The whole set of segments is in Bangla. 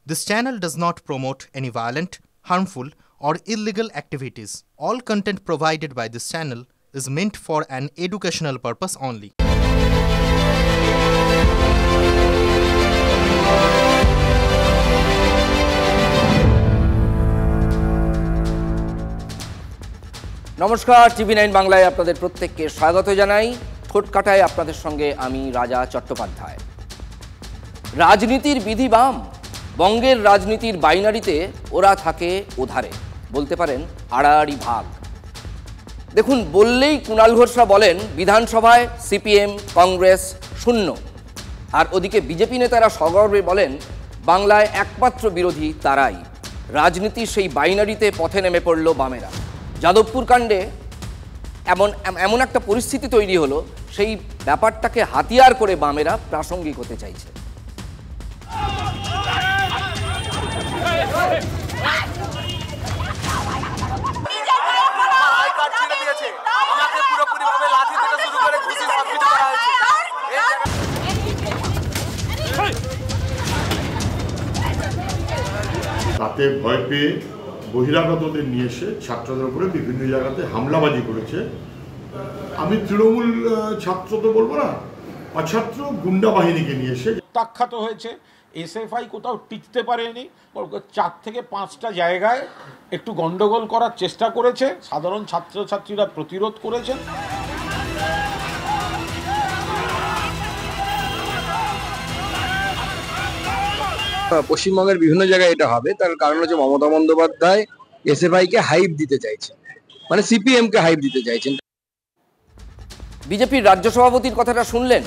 This channel does not promote any violent, harmful, or illegal activities. All content provided by this channel is meant for an educational purpose only. নমস্কার, টিভি9 বাংলায় আপনাদের প্রত্যেককে স্বাগত জানাই। ঠোঁটকাটায় আপনাদের সঙ্গে আমি রাজা চট্টোপাধ্যায়। রাজনীতির বিধি বাম, বঙ্গের রাজনীতির বাইনারিতে ওরা থাকে ওধারে, বলতে পারেন আড়াআড়ি ভাগ। দেখুন, বললেই কুণাল ঘোষরা বলেন বিধানসভায় সিপিএম কংগ্রেস শূন্য, আর ওদিকে বিজেপি নেতারা সগর্বে বলেন বাংলায় একমাত্র বিরোধী তারাই। রাজনীতির সেই বাইনারিতে পথে নেমে পড়ল বামেরা। যাদবপুর কাণ্ডে এমন একটা পরিস্থিতি তৈরি হলো, সেই ব্যাপারটাকে হাতিয়ার করে বামেরা প্রাসঙ্গিক হতে চাইছে। তাতে ভয় পেয়ে বহিরাগতদের নিয়ে এসে ছাত্রদের উপরে বিভিন্ন জায়গাতে হামলাবাজি করেছে। আমি তৃণমূল ছাত্র তো বলবো না, অছাত্র গুন্ডা বাহিনীকে নিয়ে এসে প্রত্যাখ্যাত হয়েছে। এসএফআই কোথাও টিকতে পারেনি, 4 থেকে 5টা জায়গায় একটু গন্ডগোল করার চেষ্টা করেছে, সাধারণ ছাত্রছাত্রীরা প্রতিরোধ করেছেন। পশ্চিমবঙ্গের বিভিন্ন জায়গায় এটা হবে, তার কারণ হচ্ছে মমতা বন্দ্যোপাধ্যায় এসএফআই কে হাইপ দিতে চাইছেন, মানে সিপিএম কে হাইপ দিতে চাইছেন। বিজেপির রাজ্য সভাপতির কথাটা শুনলেন?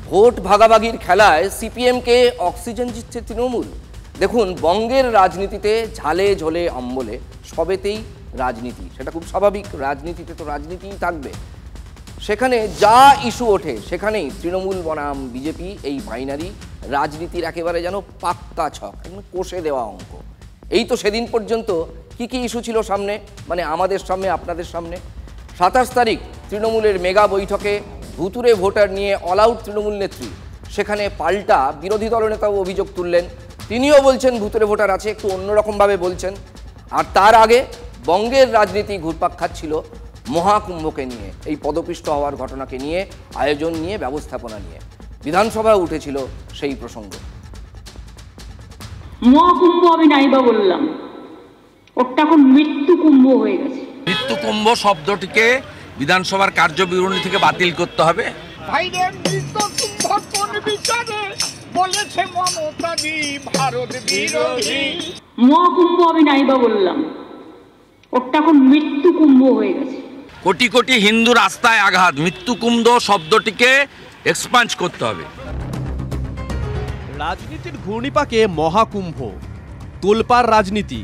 ভোট ভাগাভাগির খেলায় সিপিএমকে অক্সিজেন দিচ্ছে তৃণমূল। দেখুন, বঙ্গের রাজনীতিতে ঝালে ঝোলে অম্বলে সবেতেই রাজনীতি, সেটা খুব স্বাভাবিক। রাজনীতিতে তো রাজনীতিই থাকবে। সেখানে যা ইস্যু ওঠে সেখানেই তৃণমূল বনাম বিজেপি, এই বাইনারি রাজনীতির একেবারে যেন পাক্কা ছক, একদম কষে দেওয়া অঙ্ক। এই তো সেদিন পর্যন্ত কি কি ইস্যু ছিল সামনে, মানে আমাদের সামনে, আপনাদের সামনে। 27 তারিখ তৃণমূলের মেগা বৈঠকে ভুতুরে ভোটার নিয়ে অল আউট তৃণমূল নেত্রী। সেখানে পাল্টা বিরোধী দলনেতাও অভিযোগ তুললেন, তিনিও বলছেন ভুতুরে ভোটার আছে, একটু অন্যরকমভাবে বলছেন। আর তার আগে বঙ্গের রাজনীতি ঘুরপাক খাচ্ছিল মহাকুম্ভকে নিয়ে, এই পদপিষ্ট হওয়ার ঘটনাকে নিয়ে, আয়োজন নিয়ে, ব্যবস্থাপনা নিয়ে। বিধানসভায় উঠেছিল সেই প্রসঙ্গ। মহাকুম্ভ আমি নাইবা বললাম, ওটা এখন মৃত্যু কুম্ভ হয়ে গেছে। মৃত্যু কুম্ভ শব্দটিকে বিধানসভার কার্যবিবরণী থেকে বাতিল করতে হবে। মহাকুম্ভ আমি নাইবা বললাম, ওটা এখন মৃত্যু কুম্ভ হয়ে গেছে। কোটি কোটি হিন্দু রাস্তায় আঘাত, মৃত্যু কুম্ভ শব্দটিকে এক্সপান্স করতে হবে। রাজনীতির ঘূর্ণিপাকে মহাকুম্ভ, তোলপাড় রাজনীতি।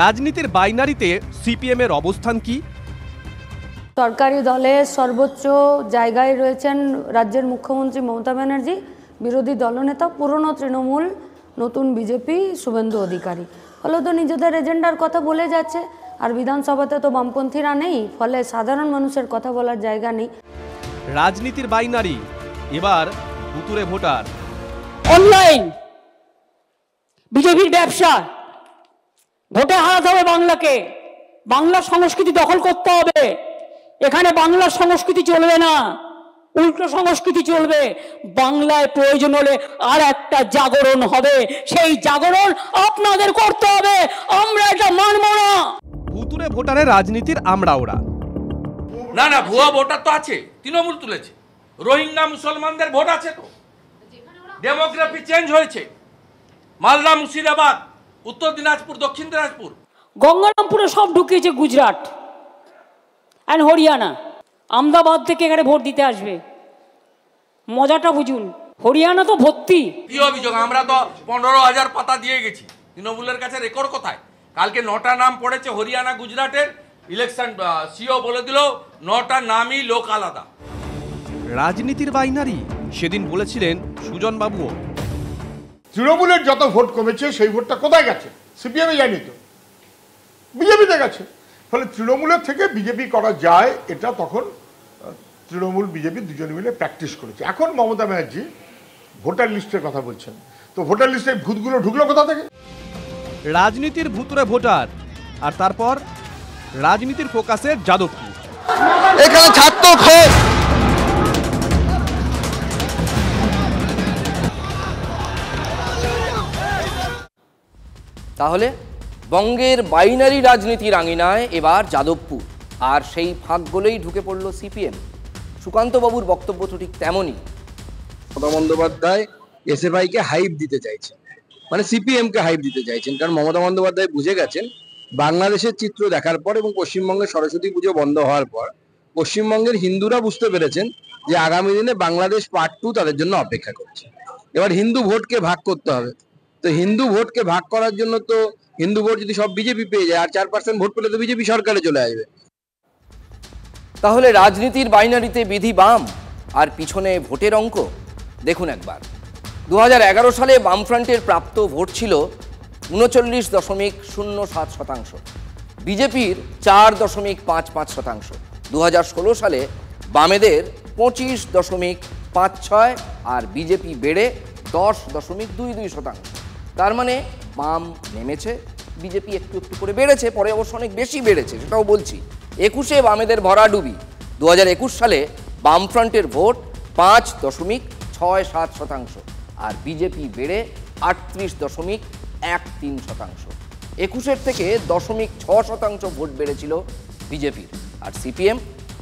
রাজনীতির বাইনারিতে সিপিএম এর অবস্থান কি? সরকারি দলের সর্বোচ্চ জায়গায় রয়েছেন রাজ্যের মুখ্যমন্ত্রী মমতা ব্যানার্জি, বিরোধী দলনেতা পুরনো তৃণমূল, নতুন বিজেপি শুভেন্দু অধিকারী। ফলে তো নিজেদের এজেন্ডার কথা বলে যাচ্ছে, আর বিধানসভাতে তো বামপন্থীরা নেই, ফলে সাধারণ মানুষের কথা বলার জায়গা নেই। রাজনীতির বাইনারি এবার ভুতুরে ভোটার। অনলাইন বিজেপির ব্যবসা, ভোটে হারাতে হবে বাংলাকে, বাংলা সংস্কৃতি দখল করতে হবে। এখানে বাংলার সংস্কৃতি চলবে না, উল্টো সংস্কৃতি চলবে। বাংলায় প্রয়োজন হলে আর একটা জাগরণ হবে, সেই জাগরণ আপনাদের করতে হবে, আমরা এটা মানব না। ভুতুরে ভোটারের রাজনীতির আমরা ওরা না না, ভুয়া ভোটার তো আছে, তৃণমূল তুলেছে। রোহিঙ্গা মুসলমানদের ভোট আছে তো, ডেমোগ্রাফি চেঞ্জ হয়েছে। মালদা, মুর্শিদাবাদ, উত্তর দিনাজপুর, দক্ষিণ দিনাজপুর, গঙ্গারামপুরে সব ঢুকিয়েছে গুজরাট অ্যান্ড হরিয়ানা। আহমেদাবাদ থেকে এখানে ভোট দিতে আসবে, মজাটা বুঝুন। হরিয়ানা তো ভর্তি। কি অভিযোগ? আমরা তো 15,000 পাতা দিয়ে গেছি, তৃণমূলের কাছে রেকর্ড কোথায়? কালকে 9টা নাম পড়েছে হরিয়ানা, গুজরাটের। ইলেকশন সিও বলে দিল 9টা নামই লোক আলাদা। রাজনীতির বাইনারি সেদিন বলেছিলেন সুজন বাবুও। তৃণমূলের যত ভোট কমেছে সেই ভোটটা কোথায় গেছে? সিপিএমে যায়নি তো, বিজেপিতে গেছে। ফলে তৃণমূলের থেকে বিজেপি করা যায়, এটা তখন তৃণমূল বিজেপি দুজনে মিলে প্র্যাকটিস করেছে। এখন মমতা ব্যানার্জি ভোটার লিস্টের কথা বলছেন, তো ভোটার লিস্টে ভূতগুলো ঢুকলো কোথা থেকে? রাজনীতির ভুতুরে ভোটার, আর তারপর রাজনীতির ফোকাসে যাদবপুর। এখানে ছাত্র ক্ষোভ। তাহলে বঙ্গের বাইনারি রাজনীতির আঙিনায় এবার যাদবপুর, আর সেই ফাঁকগুলোই ঢুকে পড়ল সিপিএম। সুকান্তবাবুর বক্তব্য তো ঠিক তেমনই। মমতা বন্দ্যোপাধ্যায় এসএফআইকে হাইপ দিতে চাইছেন, মানে সিপিএমকে হাইপ দিতে চাইছেন, কারণ মমতা বন্দ্যোপাধ্যায় বুঝে গেছেন বাংলাদেশের চিত্র দেখার পর এবং পশ্চিমবঙ্গের সরস্বতী পুজো বন্ধ হওয়ার পর পশ্চিমবঙ্গের হিন্দুরা বুঝতে পেরেছেন যে আগামী দিনে বাংলাদেশ পার্ট 2 তাদের জন্য অপেক্ষা করছে। এবার হিন্দু ভোটকে ভাগ করতে হবে, তো হিন্দু ভোটকে ভাগ করার জন্য তো হিন্দু ভোট যদি সব বিজেপি পেয়ে যায় আর 4% ভোট পেলে তো বিজেপি সরকারে চলে আসবে। তাহলে রাজনীতির বাইনারিতে বিধি বাম আর পিছনে ভোটের অঙ্ক দেখুন একবার। 2011 সালে বামফ্রন্টের প্রাপ্ত ভোট ছিল 39.07%, বিজেপির 4.55%। 2016 সালে বামেদের 25.56 আর বিজেপি বেড়ে 10.22%। তার মানে বাম নেমেছে, বিজেপি একটু একটু করে বেড়েছে, পরে অবশ্য অনেক বেশি বেড়েছে, সেটাও বলছি। 21-এ বামেদের ভরাডুবি। 2021 সালে বামফ্রন্টের ভোট 5.67% আর বিজেপি বেড়ে 38.13%। 21-এর থেকে 0.6% ভোট বেড়েছিল বিজেপির, আর সিপিএম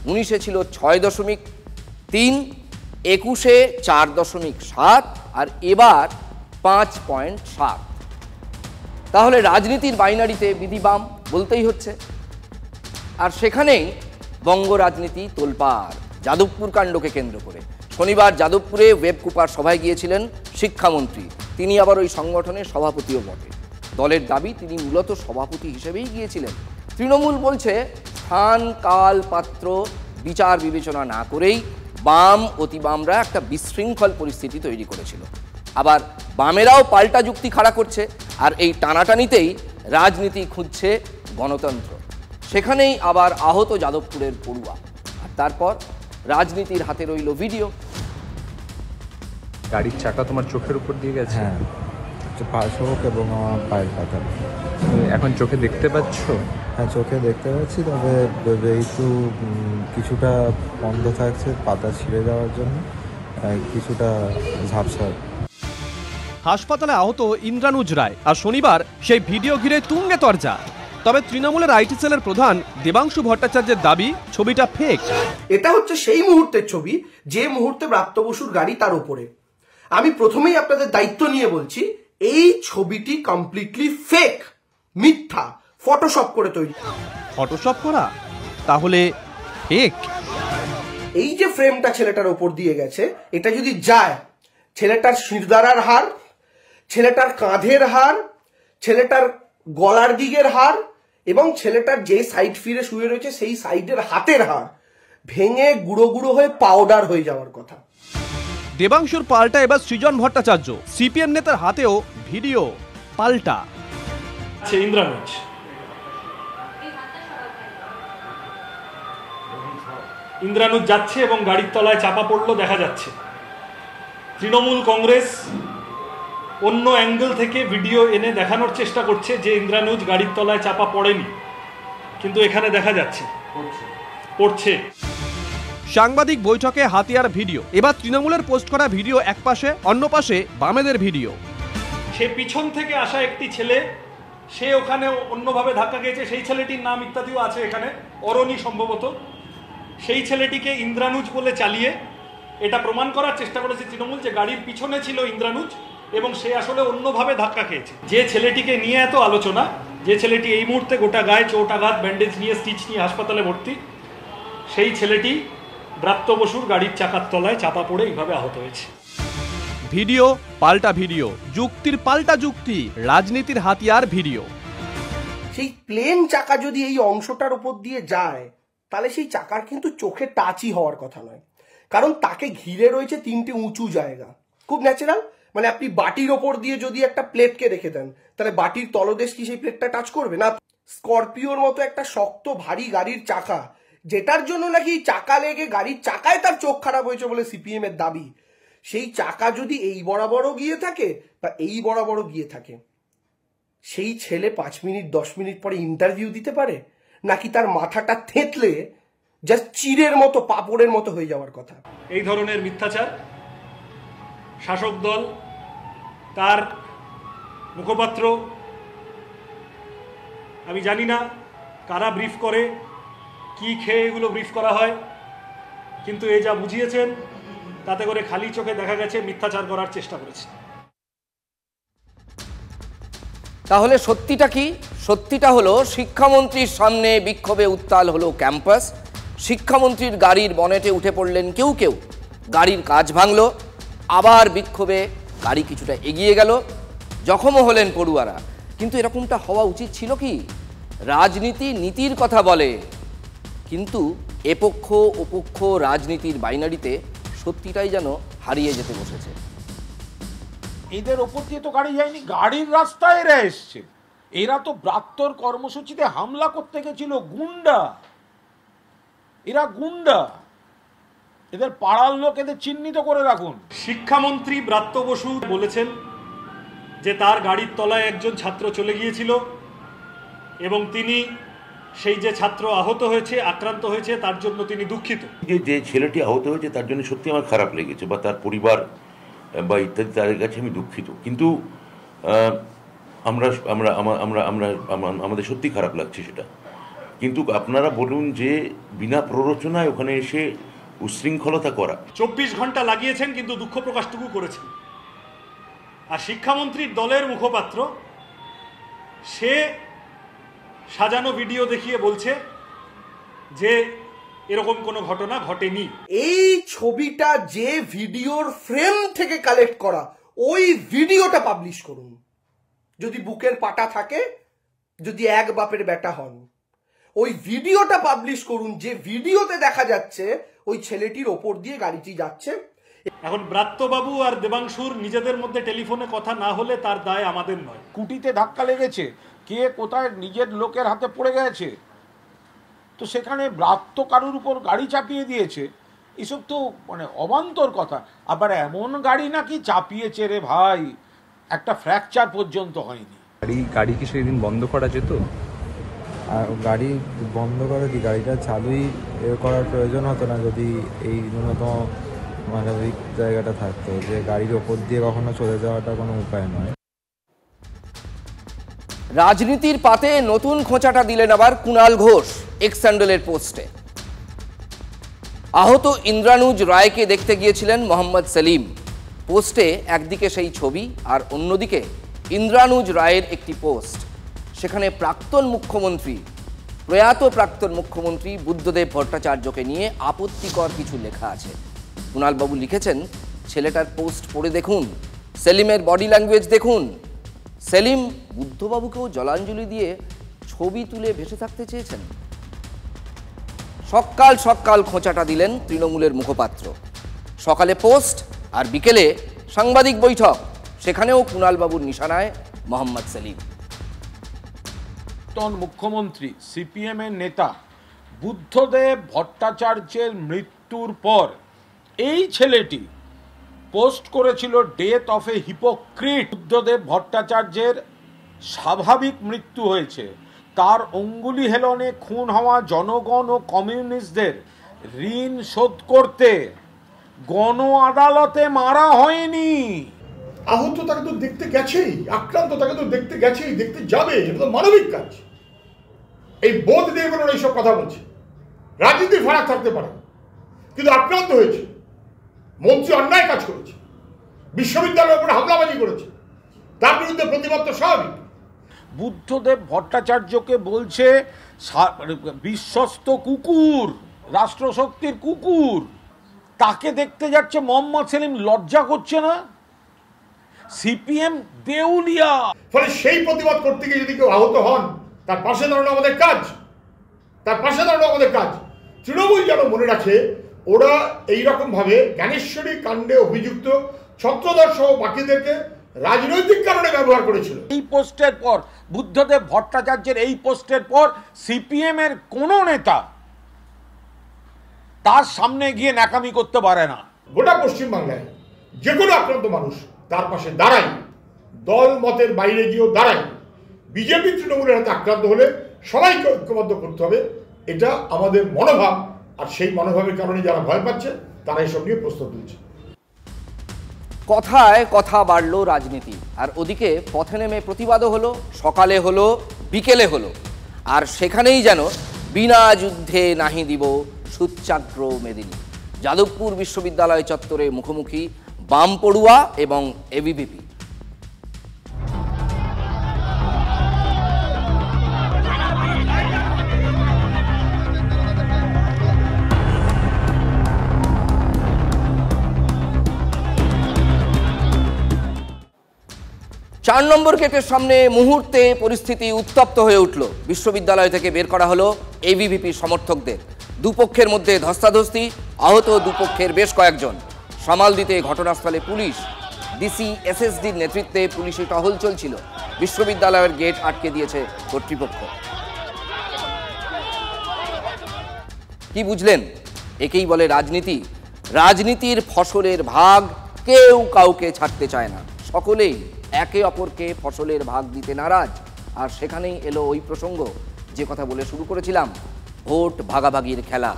19-এ ছিল 6.3, 21-এ 4.7 আর এবার 5.7। তাহলে রাজনীতির বাইনারিতে বিধি বাম বলতেই হচ্ছে। আর সেখানেই বঙ্গ রাজনীতি তোলপাড় যাদবপুর কাণ্ডকে কেন্দ্র করে। শনিবার যাদবপুরে ওয়েব কুপার সভায় গিয়েছিলেন শিক্ষামন্ত্রী, তিনি আবার ওই সংগঠনের সভাপতিও বটে। দলের দাবি তিনি মূলত সভাপতি হিসেবেই গিয়েছিলেন। তৃণমূল বলছে স্থান কাল পাত্র বিচার বিবেচনা না করেই বাম অতি বামরা একটা বিশৃঙ্খল পরিস্থিতি তৈরি করেছিল। আবার বামেরাও পাল্টা যুক্তি খাড়া করছে, আর এই টানাটানিতেই রাজনীতি খুঁজছে গণতন্ত্র। সেখানেই আবার আহত যাদবপুরের পড়ুয়া, আর তারপর রাজনীতির হাতে রইল ভিডিও। গাড়ির চাকা তোমার চোখের উপর দিয়ে গেছে? হ্যাঁ, পাশক এবং আমার পায়ের পাতা। এখন চোখে দেখতে পাচ্ছ? হ্যাঁ, চোখে দেখতে পাচ্ছি, তবে একটু কিছুটা বন্ধ থাকছে পাতা ছিঁড়ে যাওয়ার জন্য, কিছুটা ঝাপসা। হাসপাতালে আহত ইন্দ্রানুজ রায়, আর শনিবার সেই ভিডিও ঘিরে তুঙ্গে তরজা। তবে তৃণমূলের আইটি সেলের প্রধান দেবাংশু ভট্টাচার্যের দাবি ছবিটা ফেক। এটা হচ্ছে সেই মুহূর্তের ছবি যে মুহূর্তে ব্রাত্য বসুর গাড়ি তার উপরে। আমি প্রথমেই আপনাদের দায়িত্ব নিয়ে বলছি, এই ছবিটি কমপ্লিটলি ফেক, মিথ্যা, ফটোশপ করে তৈরি। ফটোশপ করা? তাহলে ফেক? এই যে ফ্রেমটা ছেলেটার উপর দিয়ে গেছে, এটা যদি যায়, ছেলেটার শিরদাঁড়ার হাড়, ছেলেটার কাঁধের হাড়, ছেলেটার গলার দিকের হাড় এবং ছেলেটার যে সাইড ফিরে শুয়ে রয়েছে সেই সাইডের হাতের হাড় ভেঙে গুঁড়ো গুঁড়ো হয়ে পাউডার হয়ে যাওয়ার কথা। দেবাংশুর পাল্টা এবার সৃজন ভট্টাচার্য, সিপিএম নেতার হাতেও ভিডিও পাল্টা। ইন্দ্রানুজ যাচ্ছে এবং গাড়ির তলায় চাপা পড়লো দেখা যাচ্ছে। তৃণমূল কংগ্রেস অন্য অ্যাঙ্গেল থেকে ভিডিও এনে দেখানোর চেষ্টা করছে যে ইন্দ্রানুজ গাড়ির তলায় চাপা পড়েনি, কিন্তু এখানে দেখা যাচ্ছে পড়ছে। সাংবাদিক বৈঠকে হাতিয়ার ভিডিও। এবার তৃণমূলের পোস্ট করা ভিডিও এক পাশে, অন্য পাশে বামেদের ভিডিও। সে পিছন থেকে আসা একটি ছেলে, সে ওখানে অন্যভাবে ধাক্কা খেয়েছে, সেই ছেলেটির নাম ইত্যাদিও আছে এখানে, অরণি সম্ভবত। সেই ছেলেটিকে ইন্দ্রানুজ বলে চালিয়ে এটা প্রমাণ করার চেষ্টা করেছে তৃণমূল যে গাড়ির পিছনে ছিল ইন্দ্রানুজ এবং সে আসলে অন্যভাবে ধাক্কা খেয়েছে। যে ছেলেটিকে নিয়ে এত আলোচনা, যে ছেলেটি এই মুহূর্তে গোটা গায়ে চোট আঘাত, ব্যান্ডেজ নিয়ে, স্টিচ নিয়ে হাসপাতালে ভর্তি, সেই ছেলেটি ব্রাত্য বসুর গাড়ির চাকার তলায় চাপা পড়ে এইভাবে আহত হয়েছে। ভিডিও পাল্টা ভিডিও, যুক্তির পাল্টা যুক্তি, রাজনীতির হাতিয়ার ভিডিও। সেই প্লেন চাকা যদি এই অংশটার উপর দিয়ে যায়, তাহলে সেই চাকার কিন্তু চোখে টাচই হওয়ার কথা নয়, কারণ তাকে ঘিরে রয়েছে 3টে উঁচু জায়গা। খুব ন্যাচারাল, মানে আপনি বাটির ওপর দিয়ে যদি একটা প্লেটকে রেখে দেন, তাহলে বাটির তলদেশ কি সেই প্লেটটা টাচ করবে না? স্করপিওর মতো একটা শক্ত ভারী গাড়ির চাকা, যেটার জন্য নাকি চাকা লেগে গাড়ির চাকায় তার চোখ খারাপ হয়েছে বলে সিপিএম এর দাবি, সেই চাকা যদি এই বরাবরও গিয়ে থাকে বা এই বরাবরও গিয়ে থাকে, সেই ছেলে 5 মিনিট 10 মিনিট পরে ইন্টারভিউ দিতে পারে, নাকি তার মাথাটা থেতলে জাস্ট চিড়ের মতো পাপড়ের মতো হয়ে যাওয়ার কথা? এই ধরনের মিথ্যাচার শাসক দল, তার মুখপাত্র, আমি জানি না কারা ব্রিফ করে, কি খেয়ে এগুলো ব্রিফ করা হয়, কিন্তু এই যা বুঝিয়েছেন তাতে করে খালি চোখে দেখা গেছে মিথ্যাচার করার চেষ্টা করেছে। তাহলে সত্যিটা কি? সত্যিটা হলো শিক্ষামন্ত্রীর সামনে বিক্ষোভে উত্তাল হলো ক্যাম্পাস। শিক্ষামন্ত্রীর গাড়ির বনেটে উঠে পড়লেন কেউ কেউ, গাড়ির কাঁচ ভাঙলো, আবার বিক্ষোভে গাড়ি কিছুটা এগিয়ে গেল, জখমও হলেন পড়ুয়ারা। কিন্তু এরকমটা হওয়া উচিত ছিল কি? রাজনীতি নীতির কথা বলে, কিন্তু এপক্ষ ওপক্ষ রাজনীতির বাইনারিতে সত্যিটাই যেন হারিয়ে যেতে বসেছে। এদের ওপর দিয়ে তো গাড়ি যায়নি, গাড়ির রাস্তায় এরা এসছে। এরা তো ব্রাত্যর কর্মসূচিতে হামলা করতে গেছিল, গুন্ডা, এরা গুন্ডা। এদের পাড়ার লোক, এদের চিহ্নিত করে রাখুন। শিক্ষামন্ত্রী ব্রাত্য বসু বলেছেন যে তার গাড়ির তলায় একজন ছাত্র চলে গিয়েছিল এবং তিনি সেই যে ছাত্র আহত হয়েছে, আক্রান্ত হয়েছে, তার জন্য তিনি দুঃখিত। যে ছেলেটি আহত হয়েছে তার জন্য সত্যি আমার খারাপ লেগেছে, বা তার পরিবার বা ইত্যাদি, তাদের কাছে আমি দুঃখিত। কিন্তু আমরা আমরা আমরা আমরা আমাদের সত্যি খারাপ লাগছে সেটা। কিন্তু আপনারা বলুন যে বিনা প্ররোচনায় ওখানে এসে উশৃঙ্খলতা করা। 24 ঘন্টা লাগিয়েছেন কিন্তু দুঃখ প্রকাশটুকু করেছেন। আর শিক্ষামন্ত্রীর দলের মুখপাত্র সে সাজানো ভিডিও দেখিয়ে বলছে যে এরকম কোনো ঘটনা ঘটেনি। এই ছবিটা যে ভিডিওর ফ্রেম থেকে কালেক্ট করা, ওই ভিডিওটা পাবলিশ করুন। যদি বুকের পাটা থাকে, যদি এক বাপের বেটা হন, ওই ভিডিওটা পাবলিশ করুন, যে ভিডিওতে দেখা যাচ্ছে ওই ছেলেটির ওপর দিয়ে গাড়িটি যাচ্ছে। এখন ব্রাত্যবাবু আর দেবাংশুর নিজেদের মধ্যে টেলিফোনে কথা না হলে তার দায় আমাদের নয়। কুটিতে ধাক্কা লেগেছে, কে কোথায় নিজের লোকের হাতে পড়ে গেছে, তো সেখানে ব্রাত্য কারুর উপর গাড়ি চাপিয়ে দিয়েছে, এসব তো মানে অবান্তর কথা। আবার এমন গাড়ি নাকি চাপিয়েছে রে ভাই, একটা ফ্র্যাকচার পর্যন্ত হয়নি। গাড়ি কি সেদিন বন্ধ করা যেত? আর গাড়ি বন্ধ করে কি গাড়িটা চালুই করার প্রয়োজন হতো না যদি এই ন্যূনতম মানবিক জায়গাটা থাকতো, যে গাড়ির ওপর দিয়ে কখনো চলে যাওয়াটা কোনো উপায় নয়। রাজনীতির পাতে নতুন খোঁচাটা দিলেন আবার কুণাল ঘোষ এক্স স্যান্ডেলের পোস্টে। আহত ইন্দ্রানুজ রায়কে দেখতে গিয়েছিলেন মোহাম্মদ সেলিম। পোস্টে একদিকে সেই ছবি আর অন্যদিকে ইন্দ্রানুজ রায়ের একটি পোস্ট। সেখানে প্রয়াত প্রাক্তন মুখ্যমন্ত্রী বুদ্ধদেব ভট্টাচার্যকে নিয়ে আপত্তিকর কিছু লেখা আছে। কুণালবাবু লিখেছেন, ছেলেটার পোস্ট পড়ে দেখুন, সেলিমের বডি ল্যাঙ্গুয়েজ দেখুন। সেলিম বুদ্ধবাবুকেও জলাঞ্জলি দিয়ে ছবি তুলে ভেসে থাকতে চেয়েছেন। সকাল সকাল খোঁচাটা দিলেন তৃণমূলের মুখপাত্র। সকালে পোস্ট আর বিকেলে সাংবাদিক বৈঠক, সেখানেও কুণালবাবুর নিশানায় মোহাম্মদ সেলিম। মুখ্যমন্ত্রী সিপিএম এর নেতা বুদ্ধদেব ভট্টাচার্যের মৃত্যুর পর এই ছেলেটি পোস্ট করেছিল death of A hypocrite. Buddhadeb ভট্টাচার্যের স্বাভাবিক মৃত্যু হয়েছে, তার অঙ্গুলি হেলনে খুন হওয়া জনগণ ও কমিউনিস্টদের ঋণ শোধ করতে গণ আদালতে মারা হয়নি। আহত তাকে তো দেখতে গেছেই, আক্রান্ত তাকে তো দেখতে গেছেই, দেখতে যাবে, এটা তো মানবিক কাজ। এই বোধ দিয়ে বলুন এইসব কথা বলছে। রাজনীতির ফারাক থাকতে পারে, কিন্তু আক্রান্ত হয়েছে, মন্ত্রী অন্যায় কাজ করেছে, বিশ্ববিদ্যালয়ের উপরে হামলাবাজি করেছে, তার বিরুদ্ধে প্রতিবাদ তো স্বাভাবিক। বুদ্ধদেব ভট্টাচার্যকে বলছে বিশ্বস্ত কুকুর, রাষ্ট্রশক্তির কুকুর, তাকে দেখতে যাচ্ছে মোহাম্মদ সেলিম। লজ্জা করছে না? সিপিএম দেউলিয়া। ফলে সেই প্রতিবাদ করতে গিয়ে যদি কেউ আহত হন, তার পাশে দাঁড়ানো আমাদের কাজ, তার পাশে দাঁড়ানো আমাদের কাজ। তৃণমূল যেন মনে রাখে, ওরা এইরকম ভাবে জ্ঞানেশ্বরী কাণ্ডে অভিযুক্ত ছত্রধর সহ বাকিদেরকে রাজনৈতিক কারণে ব্যবহার করেছিল। এই পোস্টের পর, বুদ্ধদেব ভট্টাচার্যের এই পোস্টের পর সিপিএম এর কোন নেতা তার সামনে গিয়ে ন্যাকামি করতে পারে না। গোটা পশ্চিমবাংলায় যে কোনো আক্রান্ত মানুষ তার পাশে দাঁড়াই, দল মতের বাইরে গিয়েও দাঁড়াই। বিজেপি তৃণমূলের হাতে আক্রান্ত হলে সবাইকে ঐক্যবদ্ধ করতে হবে, এটা আমাদের মনোভাব। আর সেই মনোভাবের কারণে যারা ভয় পাচ্ছে তারা এসব নিয়ে প্রস্তুত তুলছে। কথায় কথা বাড়লো রাজনীতি, আর ওদিকে পথে নেমে প্রতিবাদও হলো, সকালে হলো, বিকেলে হলো। আর সেখানেই যেন বিনা যুদ্ধে নাহি দিব সুচ্চাগ্র মেদিনী। যাদবপুর বিশ্ববিদ্যালয় চত্বরে মুখোমুখি বাম পড়ুয়া এবং এবিভিপি। 4 নম্বর গেটের সামনে মুহূর্তে পরিস্থিতি উত্তপ্ত হয়ে উঠল। বিশ্ববিদ্যালয় থেকে বের করা হলো এবিভিপি সমর্থকদের। দুপক্ষের মধ্যে ধস্তাধস্তি, আহত দুপক্ষের বেশ কয়েকজন। সামাল দিতে ঘটনাস্থলে পুলিশ। ডিসি এসএসডির নেতৃত্বে পুলিশি টহল চলছিল। বিশ্ববিদ্যালয়ের গেট আটকে দিয়েছে কর্তৃপক্ষ। কি বুঝলেন? একেই বলে রাজনীতি। রাজনীতির ফসলের ভাগ কেউ কাউকে ছাড়তে চায় না, সকলেই একে অপরকে ফসলের ভাগ দিতে নারাজ। আর সেখানেই এলো ওই প্রসঙ্গ যে কথা বলে শুরু করেছিলাম, ভোট ভাগাভাগির খেলা।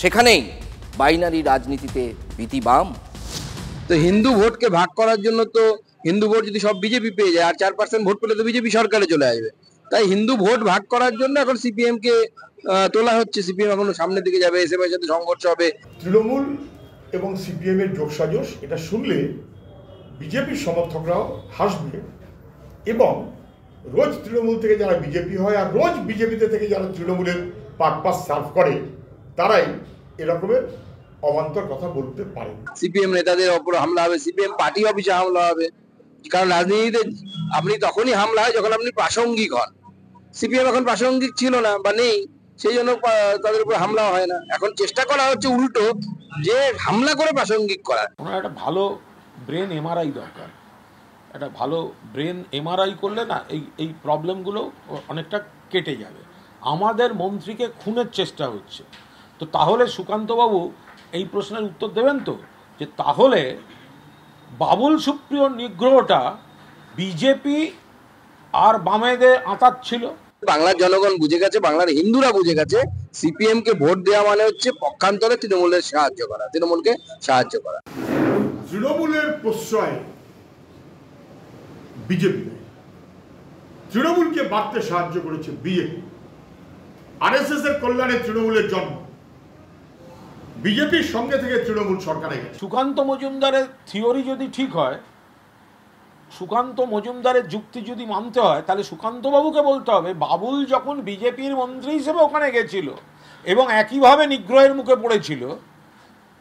সেখানেই বাইনারি রাজনীতিতে ভীতি বাম। তো হিন্দু ভোটকে ভাগ করার জন্য তো হিন্দু ভোট যদি সব বিজেপি পেয়ে যায় আর 4% ভোট পেলে তো বিজেপি সরকারে চলে আসবে। তাই হিন্দু ভোট ভাগ করার জন্য এখন সিপিএম কে তোলা হচ্ছে। সিপিএম এখন সামনের দিকে যাবে, এসএফআই এর সাথে সংঘর্ষ হবে। তৃণমূল এবং সিপিএম এর যোগসাজশ এটা শুনলে বিজেপির সমর্থকরাও হাসবে, এবং রোজ তৃণমূল থেকে যারা বিজেপি হয় আর রোজ বিজেপিতে থেকে যারা তৃণমূলের পারপাস সার্ভ করে তারাই এরকমের অবান্তর কথা বলতে পারে। সিপিএম নেতাদের ওপর হামলা হবে, সিপিএম পার্টি অফিসে হামলা হবে। কারণ রাজনীতিতে আপনি তখনই হামলা হয় যখন আপনি প্রাসঙ্গিক হন। সিপিএম এখন প্রাসঙ্গিক ছিল না বা নেই, সেই জন্য তাদের উপর হামলা হয় না। এখন চেষ্টা করা হচ্ছে উল্টো, যে হামলা করে প্রাসঙ্গিক করার। একটা ভালো ব্রেন এমআরআই দরকার। একটা ভালো ব্রেন এমআরআই করলে না এই প্রবলেমগুলো অনেকটা কেটে যাবে। আমাদের মন্ত্রীকে খুনের চেষ্টা হচ্ছে, তো তাহলে সুকান্তবাবু এই প্রশ্নের উত্তর দেবেন তো, যে তাহলে বাবুল সুপ্রিয় নিগ্রহটা বিজেপি আর বামেদের আঁতাচ্ছিল। বাংলার জনগণ বুঝে গেছে, বাংলার হিন্দুরা বুঝে গেছে, সিপিএম কে ভোট দেওয়া মানে হচ্ছে পক্ষান্তরে তৃণমূলের সাহায্য করা, তৃণমূলকে সাহায্য করা। তৃণমূলের প্রশ্রয় বিজেপি, তৃণমূলকে বাড়তে সাহায্য করেছে বিজেপি। আরএসএস এর কল্যাণে তৃণমূলের জন্ম, বিজেপির সঙ্গে থেকে তৃণমূল সরকারে গেছে। সুকান্ত মজুমদারের থিওরি যদি ঠিক হয়, সুকান্ত মজুমদারের যুক্তি যদি মানতে হয়, তাহলে সুকান্তবাবুকে বলতে হবে বাবুল যখন বিজেপির মন্ত্রী হিসেবে ওখানে গেছিল এবং একইভাবে নিগ্রহের মুখে পড়েছিল,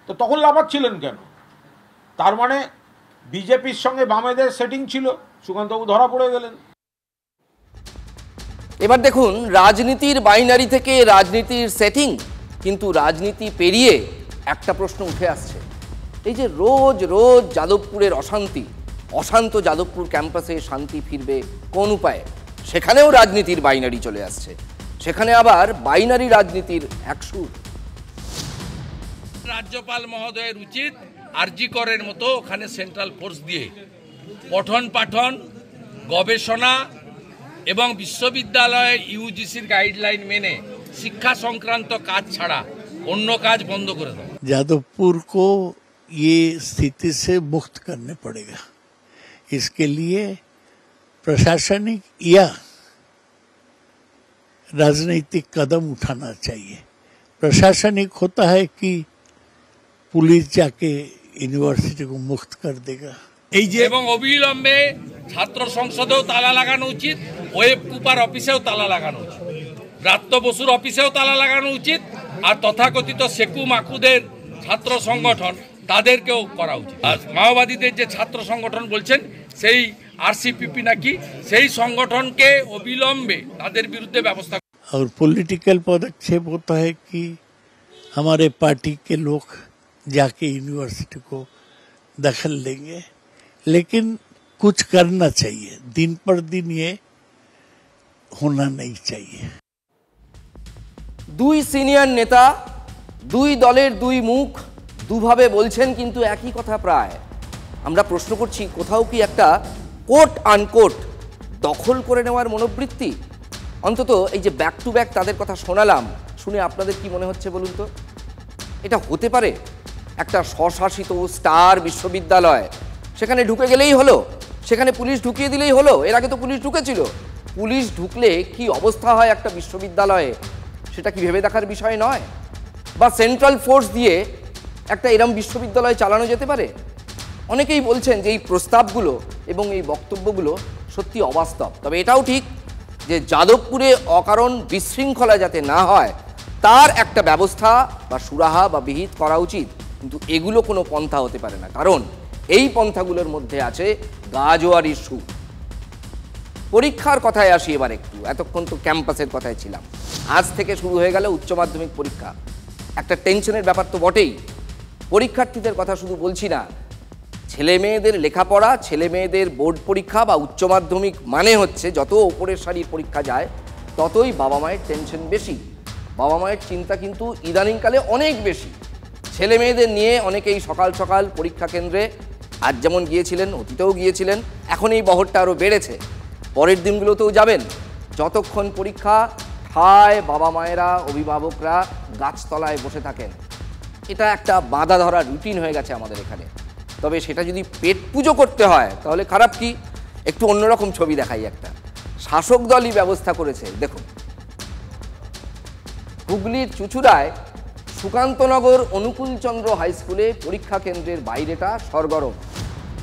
তো তখন লাফাচ্ছিলেন কেন? তার মানে বিজেপির সঙ্গে বামেদের সেটিং ছিল, সুকান্তবাবু ধরা পড়ে গেলেন। এবার দেখুন, রাজনীতির বাইনারি থেকে রাজনীতির সেটিং, কিন্তু রাজনীতি পেরিয়ে একটা প্রশ্ন উঠে আসছে। এই যে রোজ রোজ যাদবপুরের অশান্তি, অশান্ত যাদবপুর ক্যাম্পাসে শান্তি ফিরবে কোন উপায়ে? সেখানেও রাজনীতির বাইনারি চলে আসছে। সেখানে আবার বাইনারি রাজনীতির একসুর। রাজ্যপাল মহোদয়ের উচিত আরজি করের মতো ওখানে সেন্ট্রাল ফোর্স দিয়ে পঠন পাঠন, গবেষণা এবং বিশ্ববিদ্যালয়ে ইউজিসির গাইডলাইন মেনে শিক্ষা সংক্রান্ত কাজ ছাড়া অন্য কাজ বন্ধ করে দেয়। যাদবপুর को ये स्थिति से मुक्त करने पड़ेगा। इसके लिए प्रशासनिक या राजनीतिक कदम उठाना चाहिए। प्रशासनिक होता है कि पुलिस जाके यूनिवर्सिटी को मुक्त कर देगा। এবং অবিলম্বে ছাত্র সংসদেও তালা লাগানো উচিত, ওয়েব কুপার অফিসেও তালা লাগানো উচিত, ব্রাত্য বসুর অফিসেও তালা লাগানো উচিত, আর তথাকথিত সেকু মাকুদের ছাত্র সংগঠন তাদেরকেও করা উচিত। আর মাওবাদীদের যে ছাত্র সংগঠন বলছেন, সেই আরসিপিপি নাকি, সেই সংগঠনকে অবিলম্বে তাদের বিরুদ্ধে ব্যবস্থা। और पॉलिटिकल पदक्षेप होता है कि हमारे पार्टी के लोग जाके यूनिवर्सिटी को दखल लेंगे, लेकिन कुछ करना चाहिए। दिन पर दिन ये होना नहीं चाहिए। দুই সিনিয়র নেতা, দুই দলের দুই মুখ, দুভাবে বলছেন কিন্তু একই কথা প্রায়। আমরা প্রশ্ন করছি, কোথাও কি একটা কোট আনকোট দখল করে নেওয়ার মনোবৃত্তি? অন্তত এই যে ব্যাক টু ব্যাক তাদের কথা শোনালাম, শুনে আপনাদের কি মনে হচ্ছে বলুন তো? এটা হতে পারে একটা স্বশাসিত স্টার বিশ্ববিদ্যালয়, সেখানে ঢুকে গেলেই হলো, সেখানে পুলিশ ঢুকিয়ে দিলেই হলো? এর আগে তো পুলিশ ঢুকেছিল। পুলিশ ঢুকলে কি অবস্থা হয় একটা বিশ্ববিদ্যালয়ে, সেটা কি ভেবে দেখার বিষয় নয়? বা সেন্ট্রাল ফোর্স দিয়ে একটা এরম বিশ্ববিদ্যালয় চালানো যেতে পারে? অনেকেই বলছেন যে এই প্রস্তাবগুলো এবং এই বক্তব্যগুলো সত্যি অবাস্তব। তবে এটাও ঠিক যে যাদবপুরে অকারণ বিশৃঙ্খলা যাতে না হয় তার একটা ব্যবস্থা বা সুরাহা বা বিহিত করা উচিত। কিন্তু এগুলো কোনো পন্থা হতে পারে না, কারণ এই পন্থাগুলোর মধ্যে আছে গাজোয়ার ইস্যু। পরীক্ষার কথায় আসি এবার একটু। এতক্ষণ তো ক্যাম্পাসের কথায় ছিলাম, আজ থেকে শুরু হয়ে গেল উচ্চ মাধ্যমিক পরীক্ষা। একটা টেনশনের ব্যাপার তো বটেই। পরীক্ষার্থীদের কথা শুধু বলছি না, ছেলে মেয়েদের লেখাপড়া, ছেলে মেয়েদের বোর্ড পরীক্ষা বা উচ্চ মাধ্যমিক মানে হচ্ছে যত ওপরের সারির পরীক্ষা যায় ততই বাবা মায়ের টেনশন বেশি, বাবা মায়ের চিন্তা কিন্তু ইদানিংকালে অনেক বেশি। ছেলে মেয়েদের নিয়ে অনেকেই সকাল সকাল পরীক্ষা কেন্দ্রে আজ যেমন গিয়েছিলেন, অতীতেও গিয়েছিলেন, এখন এই বহরটা আরও বেড়েছে, পরের দিনগুলোতেও যাবেন। যতক্ষণ পরীক্ষা ঠায় বাবা মায়েরা, অভিভাবকরা গাছতলায় বসে থাকেন। এটা একটা বাঁধা ধরা রুটিন হয়ে গেছে আমাদের এখানে। তবে সেটা যদি পেট পুজো করতে হয় তাহলে খারাপ কি? একটু অন্যরকম ছবি দেখাই একটা। শাসক দলই ব্যবস্থা করেছে, দেখুন। হুগলির চুঁচুড়ায় সুকান্তনগর অনুকূলচন্দ্র হাই স্কুলে পরীক্ষা কেন্দ্রের বাইরেটা সরগরম,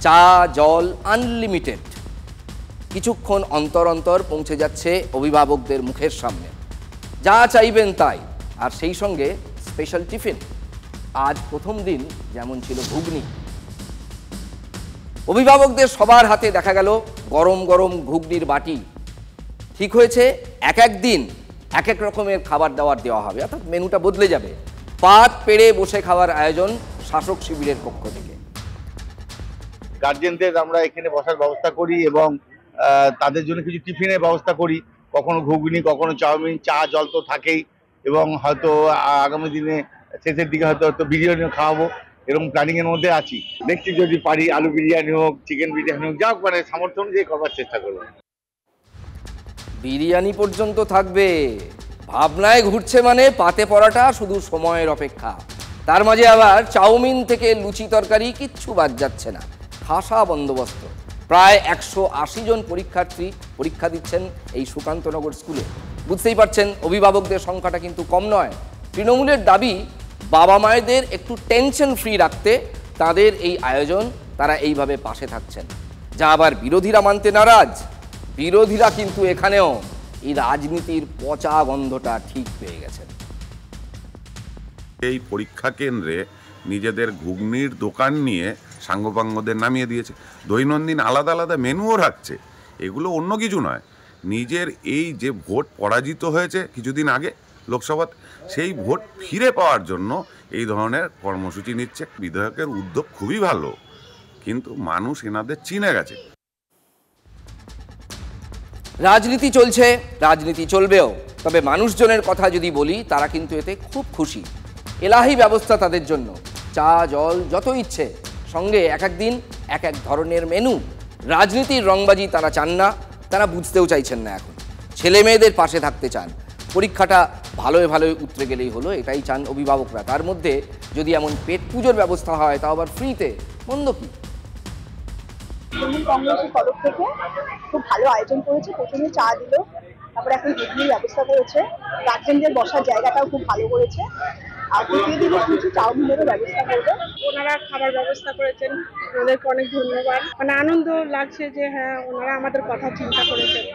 চা জল আনলিমিটেড। কিছুক্ষণ অন্তর অন্তর পৌঁছে যাচ্ছে অভিভাবকদের মুখের সামনে, যা চাইবেন তাই, আর সেই সঙ্গে স্পেশাল টিফিন। আজ প্রথম দিন যেমন ছিল ঘুগনি। অভিভাবকদের সবার হাতে দেখা গেল গরম গরম ঘুগনির বাটি। ঠিক হয়েছে, এক এক দিন এক এক রকমের খাবার দাবার দেওয়া হবে, অর্থাৎ মেনুটা বদলে যাবে। পাত পেড়ে বসে খাওয়ার আয়োজন শাসক শিবিরের পক্ষ থেকে। গার্জেনদের আমরা এখানে বসার ব্যবস্থা করি এবং তাদের জন্য কিছু টিফিনের ব্যবস্থা করি, কখনো ঘুগনি, কখনো চাউমিন, চা জল তো থাকেই, এবং হয়তো আগামী দিনে শেষের দিকে হয়তো বিরিয়ানিও খাওয়াবো, এরকম প্ল্যানিং এর মধ্যে আছি। দেখছি যদি পারি আলু বিরিয়ানি হোক, চিকেন বিরিয়ানি হোক, যা হোক, মানে সামর্থ্য অনুযায়ী করবার চেষ্টা করবো। বিরিয়ানি পর্যন্ত থাকবে, ভাবনায় ঘুরছে মানে পাতে পড়াটা শুধু সময়ের অপেক্ষা। তার মাঝে আবার চাউমিন থেকে লুচি তরকারি কিচ্ছু বাদ যাচ্ছে না, খাসা বন্দোবস্ত। প্রায় 180 জন পরীক্ষার্থী পরীক্ষা দিচ্ছেন এই সুকান্তনগর স্কুলে। বুঝতেই পারছেন অভিভাবকদের সংখ্যাটা কিন্তু কম নয়। তৃণমূলের দাবি বাবা মায়েদের একটু টেনশন ফ্রি রাখতে তাদের এই আয়োজন, তারা এইভাবে পাশে থাকছেন, যা আবার বিরোধীরা মানতে নারাজ। বিরোধীরা কিন্তু এখানেও এই রাজনীতির পচা গন্ধটা ঠিক পেয়ে গেছেন। এই পরীক্ষা কেন্দ্রে নিজেদের ঘুগনির দোকান নিয়ে সাঙ্গপাঙ্গদের নামিয়ে দিয়েছে, দৈনন্দিন আলাদা আলাদা মেনুও রাখছে। এগুলো অন্য কিছু নয়, নিজের এই যে ভোট পরাজিত হয়েছে কিছুদিন আগে লোকসভাতে, সেই ভোট ফিরে পাওয়ার জন্য এই ধরনের কর্মসূচি নিচ্ছে। বিধায়কের উদ্যোগ খুবই ভালো, কিন্তু মানুষ এনাদের চিনে গেছে। রাজনীতি চলছে, রাজনীতি চলবেও, তবে মানুষজনের কথা যদি বলি তারা কিন্তু এতে খুব খুশি। এলাহি ব্যবস্থা তাদের জন্য, চা জল যত ইচ্ছে, সঙ্গে এক এক দিন এক এক ধরনের মেনু। রাজনীতির রংবাজি তারা চান না, তারা বুঝতেও চাইছেন না এখন। ছেলে মেয়েদের পাশে থাকতে চান, পরীক্ষাটা ভালোই ভালোই উতরে গেলেই হলো, এটাই চান অভিভাবকরা। তার মধ্যে যদি এমন পেট পুজোর ব্যবস্থা হয়, তাও আবার ফ্রিতে, মন্দ কি? তৃণমূল কংগ্রেসের তরফ থেকে খুব ভালো আয়োজন করেছে। প্রথমে চা দিল, তারপরে এখন ঘুগনির ব্যবস্থা করেছে, গার্জেনদের বসার জায়গাটাও খুব ভালো করেছে, আর দ্বিতীয় দিনে কিছু চাউমিনেরও ব্যবস্থা করবে। ওনারা খাবার ব্যবস্থা করেছেন, ওদেরকে অনেক ধন্যবাদ। মানে আনন্দ লাগছে যে হ্যাঁ, ওনারা আমাদের কথা চিন্তা করেছেন।